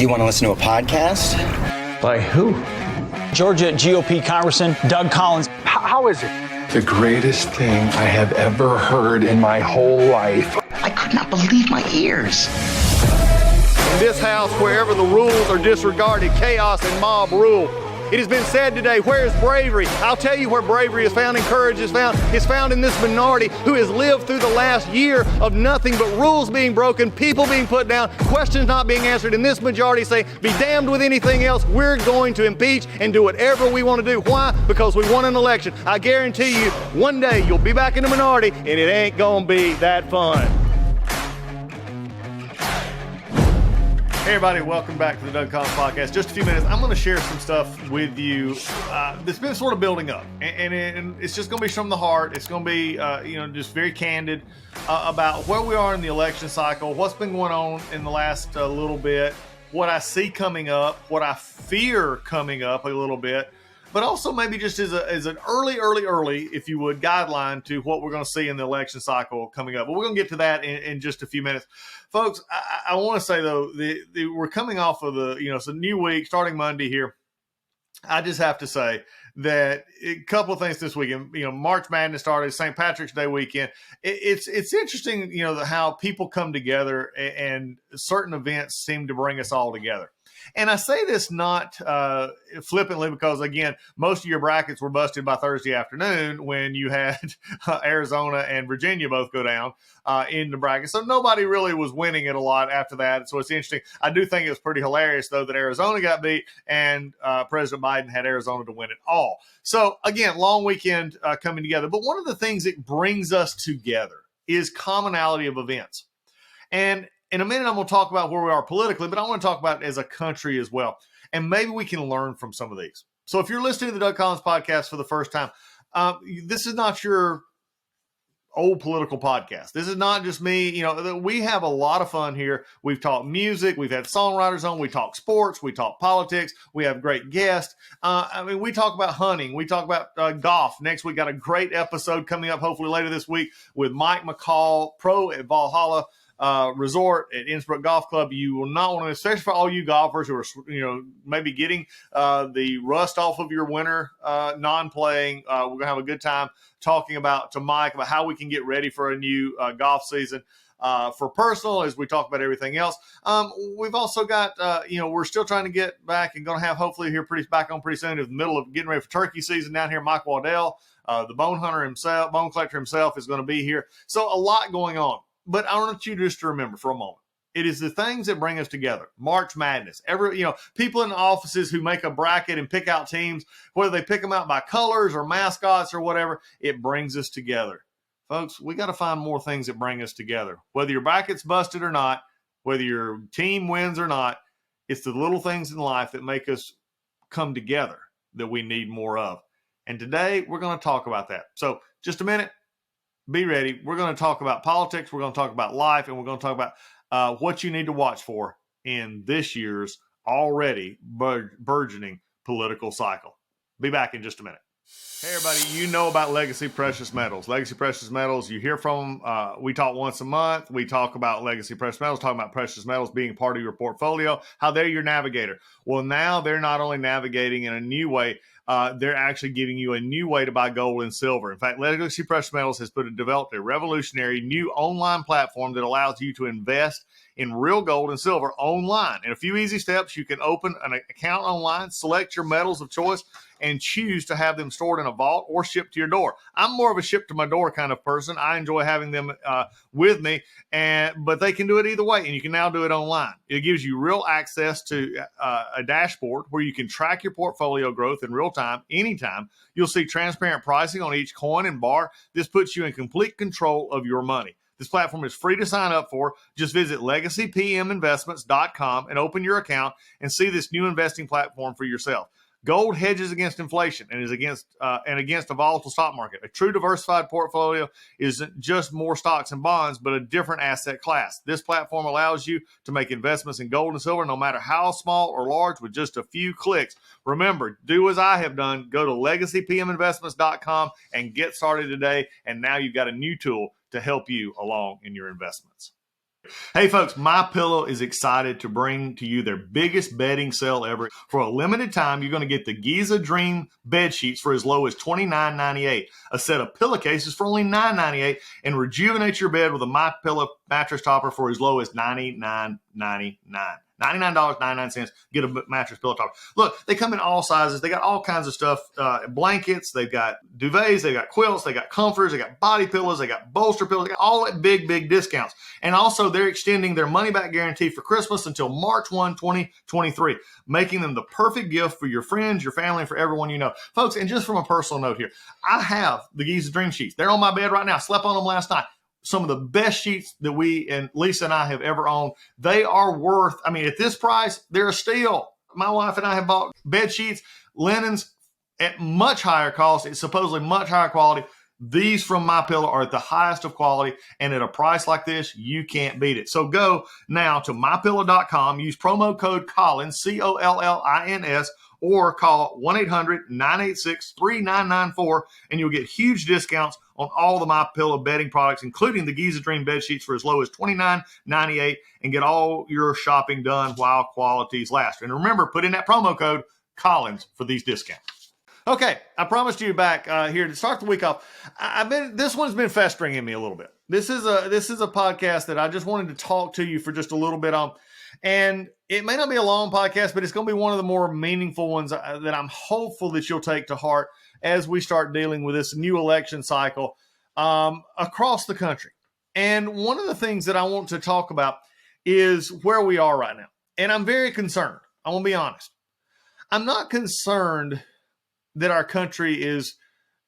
You want to listen to a podcast? By who? Georgia GOP Congressman Doug Collins. How is it? The greatest thing I have ever heard in my whole life. I could not believe my ears. In this house, wherever the rules are disregarded, chaos and mob rule. It has been said today, where is bravery? I'll tell you where bravery is found and courage is found. It's found in this minority who has lived through the last year of nothing but rules being broken, people being put down, questions not being answered. And this majority say, be damned with anything else. We're going to impeach and do whatever we want to do. Why? Because we won an election. I guarantee you, one day you'll be back in the minority and it ain't going to be that fun. Hey everybody, welcome back to the Doug Collins Podcast. Just a few minutes, I'm going to share some stuff with you that's been sort of building up, and it's just going to be from the heart. It's going to be, just very candid about where we are in the election cycle, what's been going on in the last little bit, what I see coming up, what I fear coming up a little bit, but also maybe just as an early, if you would, guideline to what we're going to see in the election cycle coming up. But we're going to get to that in just a few minutes. Folks, I want to say, though, we're coming off of it's a new week, starting Monday here. I just have to say that a couple of things this weekend. March Madness started, St. Patrick's Day weekend. It's interesting, how people come together and certain events seem to bring us all together. And I say this not flippantly because, again, most of your brackets were busted by Thursday afternoon when you had Arizona and Virginia both go down in the bracket. So nobody really was winning it a lot after that. So it's interesting. I do think it was pretty hilarious, though, that Arizona got beat and President Biden had Arizona to win it all. So, again, long weekend coming together. But one of the things that brings us together is commonality of events. And in a minute, I'm going to talk about where we are politically, but I want to talk about it as a country as well. And maybe we can learn from some of these. So if you're listening to the Doug Collins Podcast for the first time, this is not your old political podcast. This is not just me. We have a lot of fun here. We've talked music. We've had songwriters on. We talk sports. We talk politics. We have great guests. We talk about hunting. We talk about golf. Next week, got a great episode coming up, hopefully later this week, with Mike McCall, pro at Valhalla Resort at Innsbruck Golf Club. You will not want to, especially for all you golfers who are, maybe getting the rust off of your winter non-playing. We're going to have a good time talking to Mike about how we can get ready for a new golf season. For personal, as we talk about everything else, we've also got, we're still trying to get back and going to have hopefully here back on pretty soon in the middle of getting ready for turkey season down here. Mike Waddell, the bone collector himself is going to be here. So a lot going on. But I want you just to remember for a moment, it is the things that bring us together. March Madness. People in the offices who make a bracket and pick out teams, whether they pick them out by colors or mascots or whatever, it brings us together. Folks, we got to find more things that bring us together. Whether your bracket's busted or not, whether your team wins or not, it's the little things in life that make us come together that we need more of. And today, we're going to talk about that. So just a minute. Be ready. We're going to talk about politics. We're going to talk about life, and we're going to talk about what you need to watch for in this year's already burgeoning political cycle. Be back in just a minute. Hey, everybody, you know about Legacy Precious Metals. Legacy Precious Metals, you hear from them. We talk once a month. We talk about Legacy Precious Metals, talking about precious metals being part of your portfolio, how they're your navigator. Well, now they're not only navigating in a new way, they're actually giving you a new way to buy gold and silver. In fact, Legacy Precious Metals has developed a revolutionary new online platform that allows you to invest in real gold and silver online. In a few easy steps, you can open an account online, select your metals of choice, and choose to have them stored in a vault or shipped to your door. I'm more of a ship to my door kind of person. I enjoy having them with me, but they can do it either way, and you can now do it online. It gives you real access to a dashboard where you can track your portfolio growth in real time, anytime. You'll see transparent pricing on each coin and bar. This puts you in complete control of your money. This platform is free to sign up for. Just visit legacypminvestments.com and open your account and see this new investing platform for yourself. Gold hedges against inflation and is against a volatile stock market. A true diversified portfolio isn't just more stocks and bonds, but a different asset class. This platform allows you to make investments in gold and silver, no matter how small or large, with just a few clicks. Remember, do as I have done. Go to legacypminvestments.com and get started today. And now you've got a new tool to help you along in your investments. Hey folks, My Pillow is excited to bring to you their biggest bedding sale ever. For a limited time, you're going to get the Giza Dream bed sheets for as low as $29.98, a set of pillowcases for only $9.98, and rejuvenate your bed with a My Pillow mattress topper for as low as $99.99. $99.99, get a mattress pillow topper. Look, they come in all sizes. They got all kinds of stuff, blankets. They've got duvets. They've got quilts. They got comforters. They got body pillows. They got bolster pillows. They got all at big, big discounts. And also, they're extending their money-back guarantee for Christmas until March 1, 2023, making them the perfect gift for your friends, your family, and for everyone you know. Folks, and just from a personal note here, I have the Giza Dream Sheets. They're on my bed right now. I slept on them last night. Some of the best sheets that we and Lisa and I have ever owned. They are worth, I mean, at this price, they're a steal. My wife and I have bought bed sheets, linens at much higher cost. It's supposedly much higher quality. These from My Pillow are at the highest of quality, and at a price like this, you can't beat it. So go now to mypillow.com, use promo code Collins, Collins, or call 1-800-986-3994, and you'll get huge discounts on all the My Pillow bedding products, including the Giza Dream bed sheets for as low as $29.98, and get all your shopping done while qualities last. And remember, put in that promo code Collins for these discounts. Okay, I promised you back here to start the week off. This one's been festering in me a little bit. This is a podcast that I just wanted to talk to you for just a little bit on. And it may not be a long podcast, but it's going to be one of the more meaningful ones that I'm hopeful that you'll take to heart as we start dealing with this new election cycle across the country. And one of the things that I want to talk about is where we are right now. And I'm very concerned. I want to be honest. I'm not concerned that our country is,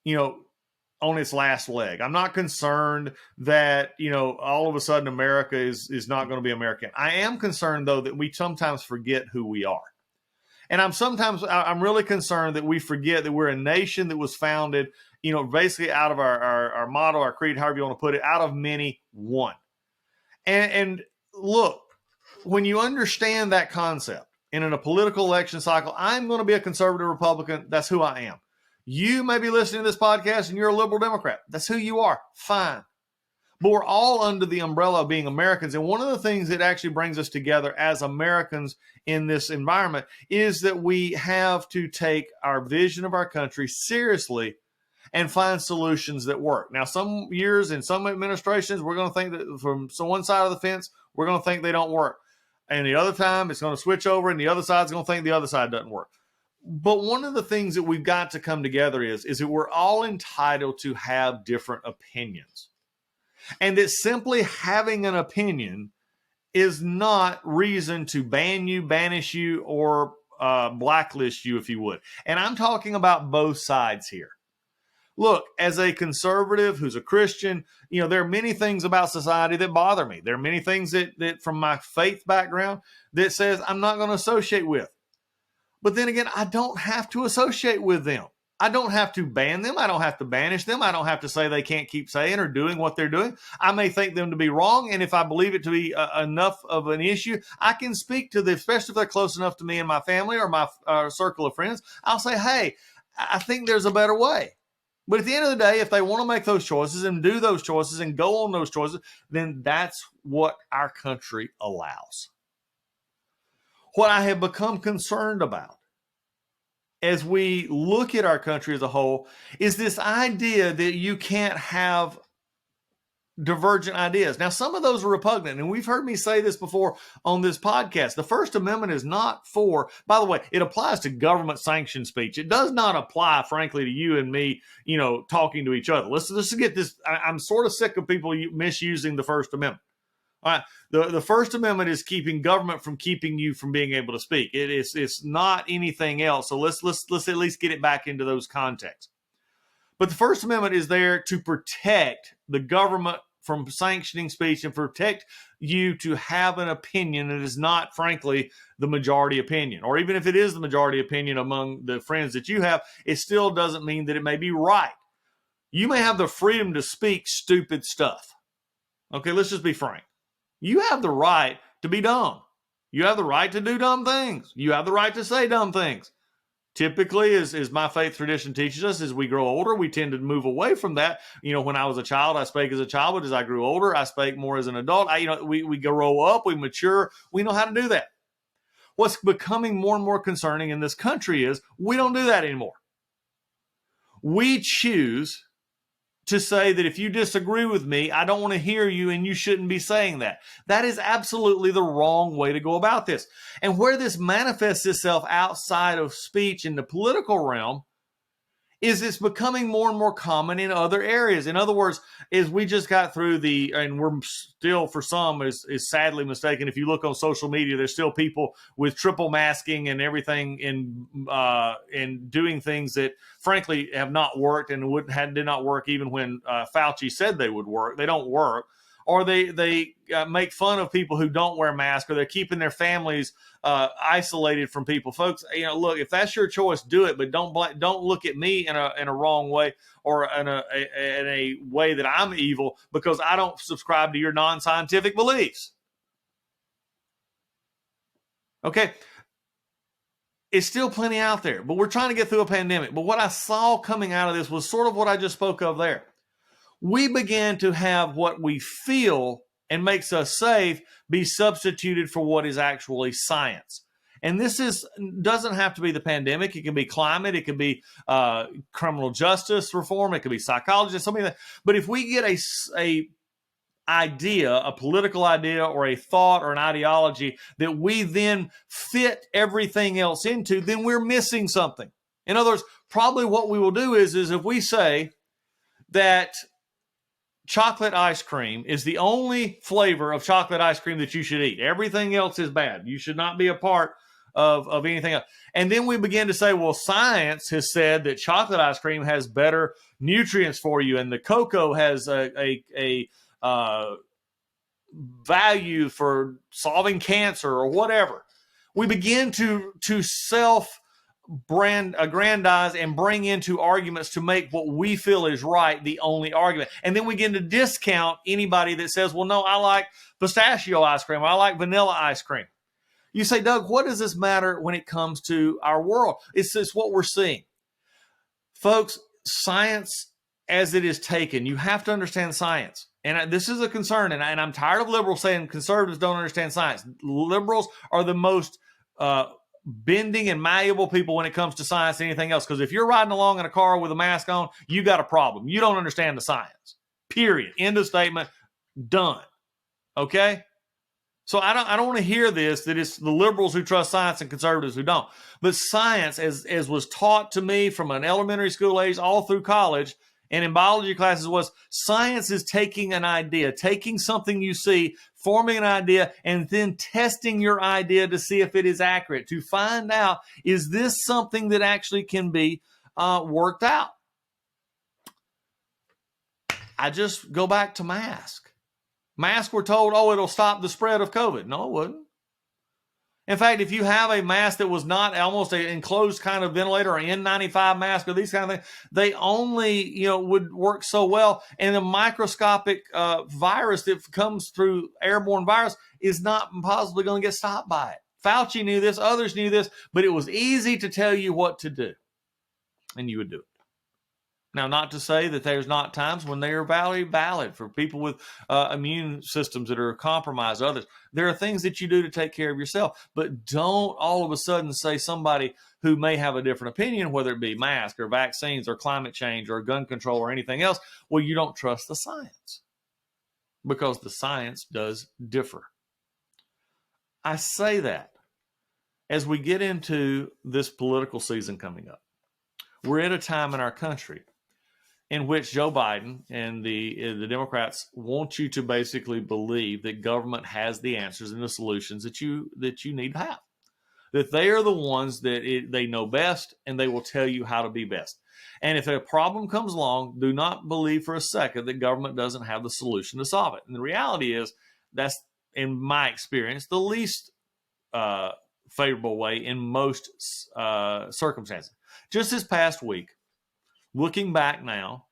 on its last leg. I'm not concerned that, all of a sudden America is not going to be American. I am concerned, though, that we sometimes forget who we are. And I'm really concerned that we forget that we're a nation that was founded, basically out of our motto, our creed, however you want to put it, out of many, one. And look, when you understand that concept, and in a political election cycle, I'm going to be a conservative Republican. That's who I am. You may be listening to this podcast and you're a liberal Democrat. That's who you are. Fine. But we're all under the umbrella of being Americans. And one of the things that actually brings us together as Americans in this environment is that we have to take our vision of our country seriously and find solutions that work. Now, some years in some administrations, we're going to think that from one side of the fence, we're going to think they don't work. And the other time, it's going to switch over, and the other side's going to think the other side doesn't work. But one of the things that we've got to come together is that we're all entitled to have different opinions. And that simply having an opinion is not reason to ban you, banish you, or blacklist you, if you would. And I'm talking about both sides here. Look, as a conservative who's a Christian, there are many things about society that bother me. There are many things that from my faith background that says I'm not going to associate with. But then again, I don't have to associate with them. I don't have to ban them. I don't have to banish them. I don't have to say they can't keep saying or doing what they're doing. I may think them to be wrong. And if I believe it to be enough of an issue, I can speak to them, especially if they're close enough to me and my family or my circle of friends. I'll say, hey, I think there's a better way. But at the end of the day, if they want to make those choices and do those choices and go on those choices, then that's what our country allows. What I have become concerned about as we look at our country as a whole is this idea that you can't have divergent ideas. Now, some of those are repugnant, and we've heard me say this before on this podcast. The First Amendment is not for, by the way, it applies to government sanctioned speech. It does not apply, frankly, to you and me, talking to each other. Let's get this. I'm sort of sick of people misusing the First Amendment. All right. The First Amendment is keeping government from keeping you from being able to speak. It's not anything else. So let's at least get it back into those contexts. But the First Amendment is there to protect the government from sanctioning speech and protect you to have an opinion that is not, frankly, the majority opinion. Or even if it is the majority opinion among the friends that you have, it still doesn't mean that it may be right. You may have the freedom to speak stupid stuff. Okay, let's just be frank. You have the right to be dumb. You have the right to do dumb things. You have the right to say dumb things. Typically, as my faith tradition teaches us, as we grow older, we tend to move away from that. When I was a child, I spake as a child, but as I grew older, I spake more as an adult. We grow up, we mature, we know how to do that. What's becoming more and more concerning in this country is we don't do that anymore. We choose to say that if you disagree with me, I don't want to hear you and you shouldn't be saying that. That is absolutely the wrong way to go about this. And where this manifests itself outside of speech in the political realm is it's becoming more and more common in other areas. In other words, as we just got through and we're still, for some, is sadly mistaken. If you look on social media, there's still people with triple masking and everything and doing things that, frankly, have not worked and did not work even when Fauci said they would work. They don't work. Or they make fun of people who don't wear masks, or they're keeping their families isolated from people. Folks, look, if that's your choice, do it, but don't look at me in a wrong way or in a way that I'm evil because I don't subscribe to your non-scientific beliefs. Okay, it's still plenty out there, but we're trying to get through a pandemic. But what I saw coming out of this was sort of what I just spoke of there. We began to have what we feel and makes us safe be substituted for what is actually science. And this doesn't have to be the pandemic. It can be climate. It can be criminal justice reform. It could be psychology, something like that. But if we get a idea, a political idea or a thought or an ideology that we then fit everything else into, then we're missing something. In other words, probably what we will do is if we say that chocolate ice cream is the only flavor of chocolate ice cream that you should eat. Everything else is bad. You should not be a part of anything else. And then we begin to say, well, science has said that chocolate ice cream has better nutrients for you, and the cocoa has a value for solving cancer or whatever. We begin to aggrandize and bring into arguments to make what we feel is right the only argument. And then we begin to discount anybody that says, well, no, I like pistachio ice cream, or I like vanilla ice cream. You say, Doug, what does this matter when it comes to our world? It's what we're seeing. Folks, science as it is taken, you have to understand science. And this is a concern, and I'm tired of liberals saying conservatives don't understand science. Liberals are the most bending and malleable people when it comes to science and anything else. Because if you're riding along in a car with a mask on, you got a problem. You don't understand the science. Period. End of statement. Done. Okay? So I don't want to hear this, that it's the liberals who trust science and conservatives who don't. But science, as was taught to me from an elementary school age all through college and in biology classes, was science is taking an idea, taking something you see, forming an idea, and then testing your idea to see if it is accurate, to find out, is this something that actually can be worked out? I just go back to mask. Masks were told, oh, it'll stop the spread of COVID. No, it wouldn't. In fact, if you have a mask that was not almost an enclosed kind of ventilator or N95 mask or these kind of things, they only, would work so well. And the microscopic virus that comes through airborne virus is not possibly going to get stopped by it. Fauci knew this, others knew this, but it was easy to tell you what to do. And you would do it. Now, not to say that there's not times when they are valid for people with immune systems that are compromised, others. There are things that you do to take care of yourself, but don't all of a sudden say somebody who may have a different opinion, whether it be masks or vaccines or climate change or gun control or anything else, well, you don't trust the science because the science does differ. I say that as we get into this political season coming up. We're at a time in our country in which Joe Biden and the Democrats want you to basically believe that government has the answers and the solutions that you need to have. That they are the ones that they know best, and they will tell you how to be best. And if a problem comes along, do not believe for a second that government doesn't have the solution to solve it. And the reality is, that's, in my experience, the least favorable way in most circumstances. Just this past week, looking back now,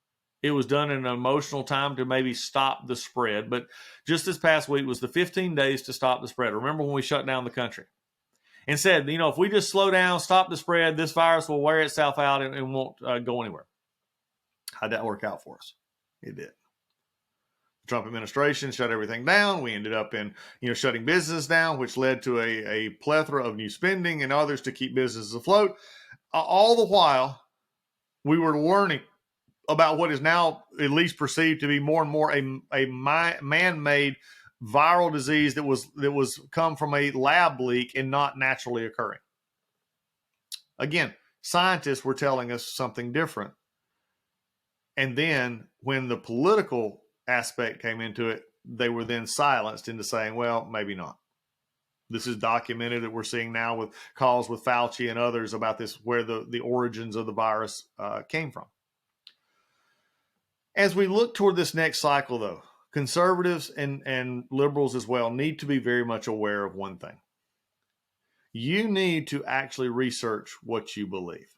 it was done in an emotional time to maybe stop the spread. But just this past week was the 15 days to stop the spread. Remember when we shut down the country? and said, if we just slow down, stop the spread, this virus will wear itself out and won't go anywhere. How'd that work out for us? It did. The Trump administration shut everything down. We ended up in, shutting business down, which led to a plethora of new spending and others to keep businesses afloat. All the while, we were learning about what is now at least perceived to be more and more a man-made viral disease that was come from a lab leak and not naturally occurring. Again, scientists were telling us something different. And then when the political aspect came into it, they were then silenced into saying, well, maybe not. This is documented that we're seeing now with calls with Fauci and others about this, where the origins of the virus came from. As we look toward this next cycle, though, conservatives and liberals as well need to be very much aware of one thing. You need to actually research what you believe.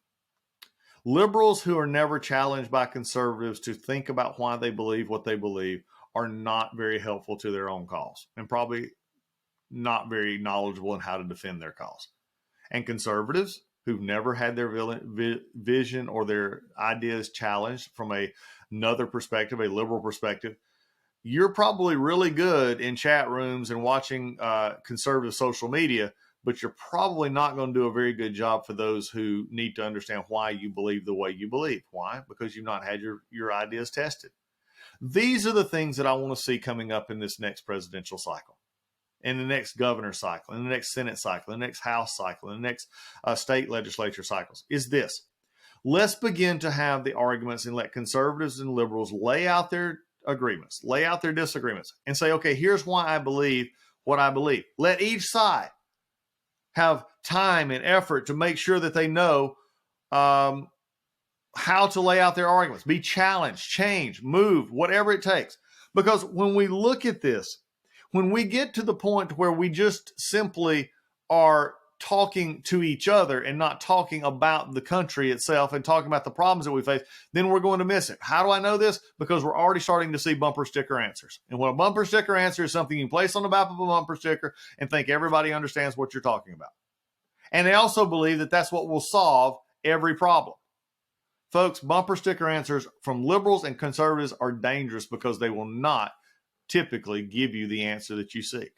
Liberals who are never challenged by conservatives to think about why they believe what they believe are not very helpful to their own cause and probably not very knowledgeable in how to defend their cause. And conservatives who've never had their vision or their ideas challenged from another perspective, a liberal perspective, you're probably really good in chat rooms and watching conservative social media, but you're probably not going to do a very good job for those who need to understand why you believe the way you believe. Why? Because you've not had your ideas tested. These are the things that I want to see coming up in this next presidential cycle, in the next governor cycle, in the next Senate cycle, in the next House cycle, in the next state legislature cycles, is this. Let's begin to have the arguments and let conservatives and liberals lay out their agreements, lay out their disagreements, and say, okay, here's why I believe what I believe. Let each side have time and effort to make sure that they know how to lay out their arguments, be challenged, change, move, whatever it takes. Because when we look at this, when we get to the point where we just simply are talking to each other and not talking about the country itself and talking about the problems that we face, then we're going to miss it. How do I know this? Because we're already starting to see bumper sticker answers. And what a bumper sticker answer is something you place on the back of a bumper sticker and think everybody understands what you're talking about. And they also believe that that's what will solve every problem. Folks, bumper sticker answers from liberals and conservatives are dangerous because they will not typically give you the answer that you seek.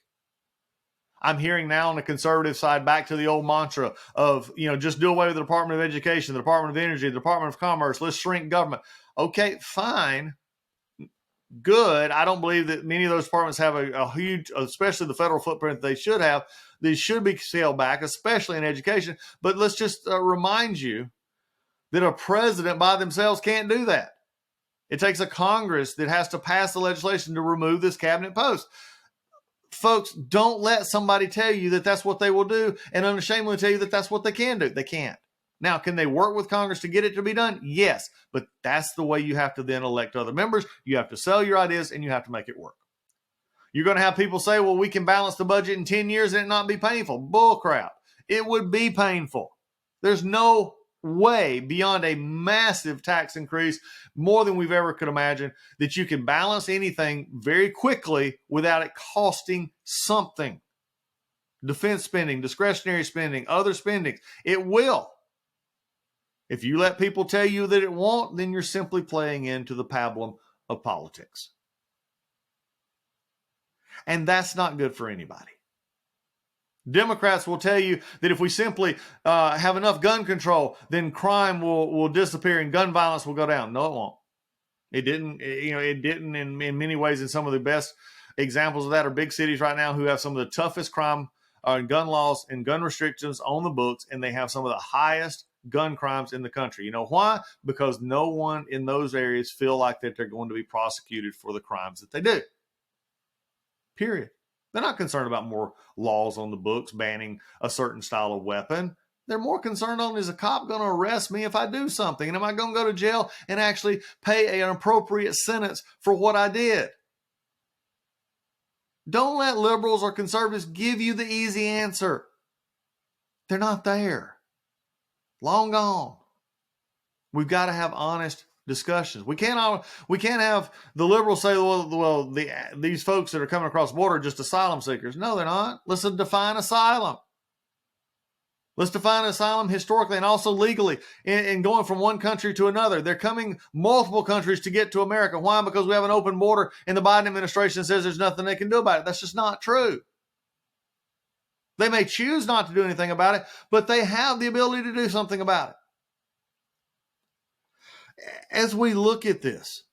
I'm hearing now on the conservative side back to the old mantra of, just do away with the Department of Education, the Department of Energy, the Department of Commerce, let's shrink government. Okay, fine, good. I don't believe that many of those departments have a huge, especially the federal footprint they should have. These should be scaled back, especially in education. But let's just remind you that a president by themselves can't do that. It takes a Congress that has to pass the legislation to remove this cabinet post. Folks, don't let somebody tell you that that's what they will do and unashamedly tell you that that's what they can do. They can't. Now, can they work with Congress to get it to be done? Yes, but that's the way you have to then elect other members. You have to sell your ideas and you have to make it work. You're going to have people say, well, we can balance the budget in 10 years and it not be painful. Bull crap. It would be painful. There's no way beyond a massive tax increase, more than we've ever could imagine, that you can balance anything very quickly without it costing something. Defense spending, discretionary spending, other spending. It will. If you let people tell you that it won't, then you're simply playing into the pablum of politics. And that's not good for anybody. Democrats will tell you that if we simply have enough gun control, then crime will disappear and gun violence will go down. No, it won't. It didn't. It didn't in many ways. And some of the best examples of that are big cities right now who have some of the toughest crime gun laws and gun restrictions on the books, and they have some of the highest gun crimes in the country. You know why? Because no one in those areas feel like that they're going to be prosecuted for the crimes that they do. Period. They're not concerned about more laws on the books banning a certain style of weapon. They're more concerned on, is a cop going to arrest me if I do something? And am I going to go to jail and actually pay an appropriate sentence for what I did? Don't let liberals or conservatives give you the easy answer. They're not there. Long gone. We've got to have honest discussions. We can't have the liberals say, well, these folks that are coming across the border are just asylum seekers. No, they're not. Let's define asylum. Let's define asylum historically and also legally in going from one country to another. They're coming multiple countries to get to America. Why? Because we have an open border and the Biden administration says there's nothing they can do about it. That's just not true. They may choose not to do anything about it, but they have the ability to do something about it. As we look at this,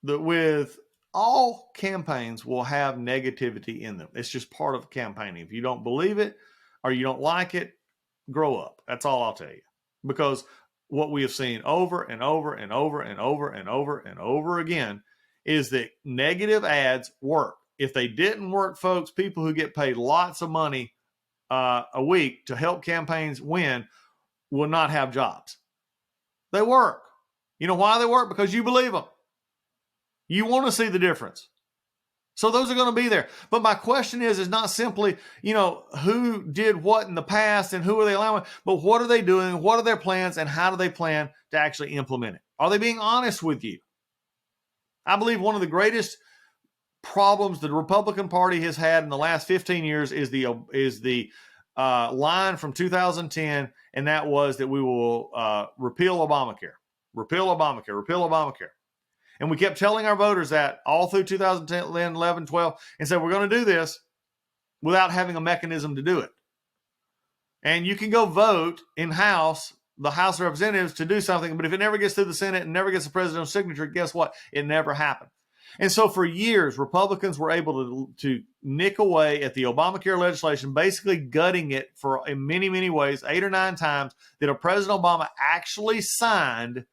with all campaigns will have negativity in them. It's just part of campaigning. If you don't believe it or you don't like it, grow up. That's all I'll tell you. Because what we have seen over and over and over and over and over and over again is that negative ads work. If they didn't work, folks, people who get paid lots of money a week to help campaigns win will not have jobs. They work. You know why they work? Because you believe them. You want to see the difference. So those are going to be there. But my question is not simply, who did what in the past and who are they allowing, but what are they doing? What are their plans and how do they plan to actually implement it? Are they being honest with you? I believe one of the greatest problems the Republican Party has had in the last 15 years is the line from 2010, and that was that we will repeal Obamacare. Repeal Obamacare. Repeal Obamacare. And we kept telling our voters that all through 2010, 11, 12, and said, we're going to do this without having a mechanism to do it. And you can go vote in the House of Representatives to do something, but if it never gets through the Senate and never gets the president's signature, guess what? It never happened. And so for years, Republicans were able to nick away at the Obamacare legislation, basically gutting it in many, many ways, 8 or 9 times, that President Obama actually signed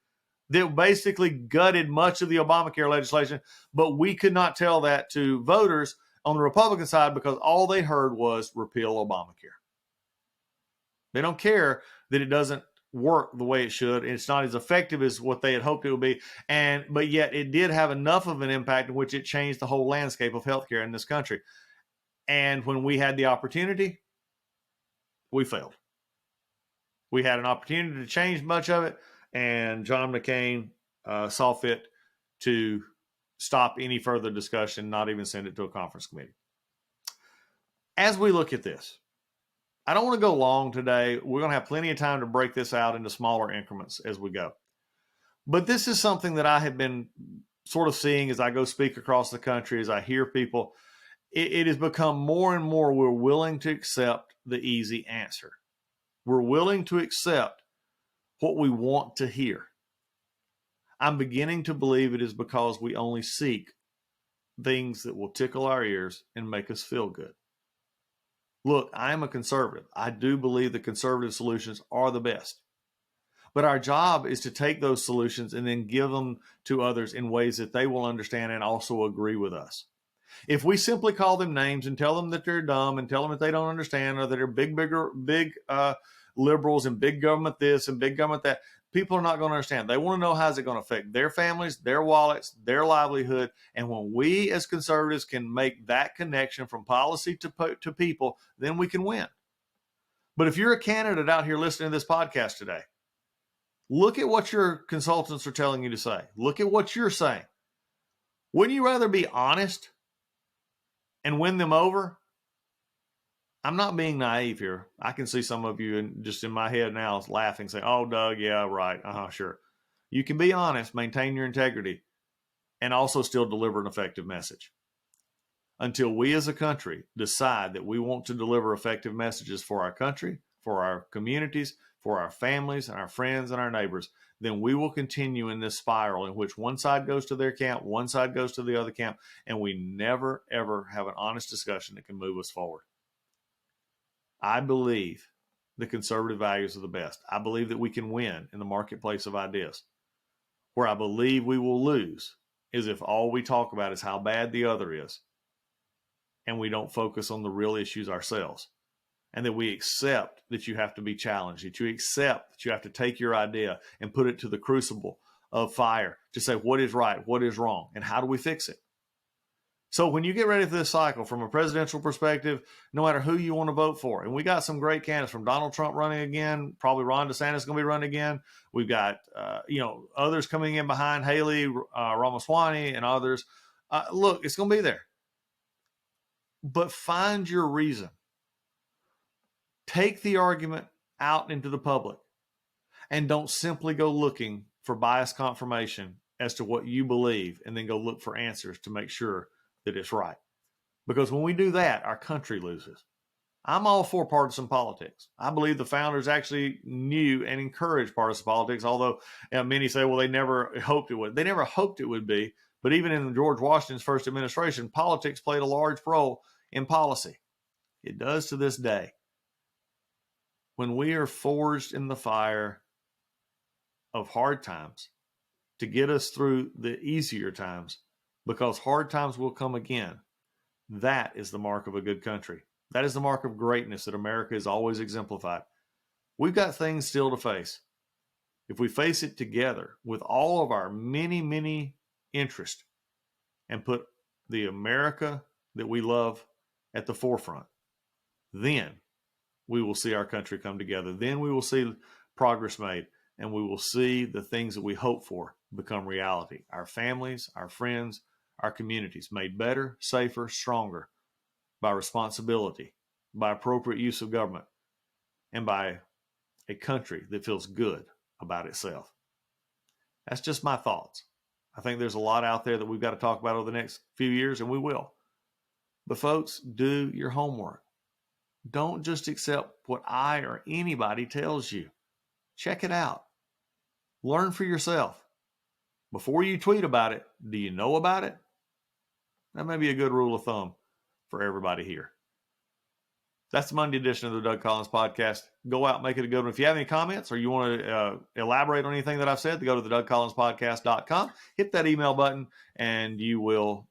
that basically gutted much of the Obamacare legislation, but we could not tell that to voters on the Republican side because all they heard was repeal Obamacare. They don't care that it doesn't work the way it should. It's not as effective as what they had hoped it would be, but yet it did have enough of an impact in which it changed the whole landscape of healthcare in this country. And when we had the opportunity, we failed. We had an opportunity to change much of it, and John McCain saw fit to stop any further discussion, not even send it to a conference committee. As we look at this, I don't want to go long today. We're going to have plenty of time to break this out into smaller increments as we go. But this is something that I have been sort of seeing as I go speak across the country, as I hear people. It has become more and more we're willing to accept the easy answer. We're willing to accept what we want to hear. I'm beginning to believe it is because we only seek things that will tickle our ears and make us feel good. Look, I am a conservative. I do believe the conservative solutions are the best. But our job is to take those solutions and then give them to others in ways that they will understand and also agree with us. If we simply call them names and tell them that they're dumb and tell them that they don't understand or that they're big liberals and big government this and big government that, people are not going to understand. They want to know how's it going to affect their families, their wallets, their livelihood. And when we as conservatives can make that connection from policy to people, then we can win. But if you're a candidate out here listening to this podcast today, look at what your consultants are telling you to say. Look at what you're saying. Wouldn't you rather be honest and win them over? I'm not being naive here. I can see some of you just in my head now laughing, saying, oh, Doug, yeah, right. Sure. You can be honest, maintain your integrity, and also still deliver an effective message. Until we as a country decide that we want to deliver effective messages for our country, for our communities, for our families and our friends and our neighbors, then we will continue in this spiral in which one side goes to their camp, one side goes to the other camp, and we never, ever have an honest discussion that can move us forward. I believe the conservative values are the best. I believe that we can win in the marketplace of ideas. Where I believe we will lose is if all we talk about is how bad the other is, and we don't focus on the real issues ourselves. And that we accept that you have to be challenged, that you accept that you have to take your idea and put it to the crucible of fire to say what is right, what is wrong, and how do we fix it? So when you get ready for this cycle from a presidential perspective, no matter who you want to vote for, and we got some great candidates from Donald Trump running again, probably Ron DeSantis is going to be running again. We've got, others coming in behind, Haley, Ramaswamy and others. Look, it's going to be there. But find your reason. Take the argument out into the public and don't simply go looking for bias confirmation as to what you believe and then go look for answers to make sure that it's right. Because when we do that, our country loses. I'm all for partisan politics. I believe the founders actually knew and encouraged partisan politics, although many say, well, they never hoped it would. They never hoped it would be. But even in George Washington's first administration, politics played a large role in policy. It does to this day. When we are forged in the fire of hard times to get us through the easier times, because hard times will come again, that is the mark of a good country. That is the mark of greatness that America has always exemplified. We've got things still to face. If we face it together with all of our many, many interests and put the America that we love at the forefront, then we will see our country come together. Then we will see progress made, and we will see the things that we hope for become reality. Our families, our friends, our communities made better, safer, stronger by responsibility, by appropriate use of government, and by a country that feels good about itself. That's just my thoughts. I think there's a lot out there that we've got to talk about over the next few years, and we will. But folks, do your homework. Don't just accept what I or anybody tells you. Check it out. Learn for yourself. Before you tweet about it, do you know about it? That may be a good rule of thumb for everybody here. That's the Monday edition of the Doug Collins Podcast. Go out and make it a good one. If you have any comments or you want to elaborate on anything that I've said, go to the DougCollinsPodcast.com. Hit that email button, and you will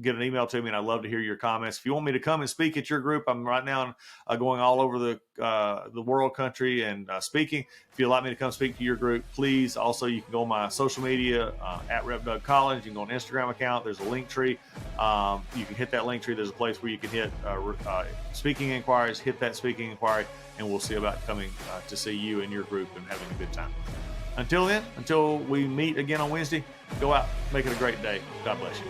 get an email to me, and I'd love to hear your comments. If you want me to come and speak at your group, I'm right now going all over the world, country, and speaking. If you'd like me to come speak to your group, please. Also, you can go on my social media at Rev Doug Collins. You can go on Instagram account. There's a link tree. You can hit that link tree. There's a place where you can hit speaking inquiries. Hit that speaking inquiry, and we'll see about coming to see you and your group and having a good time. Until then, until we meet again on Wednesday, go out, make it a great day. God bless you.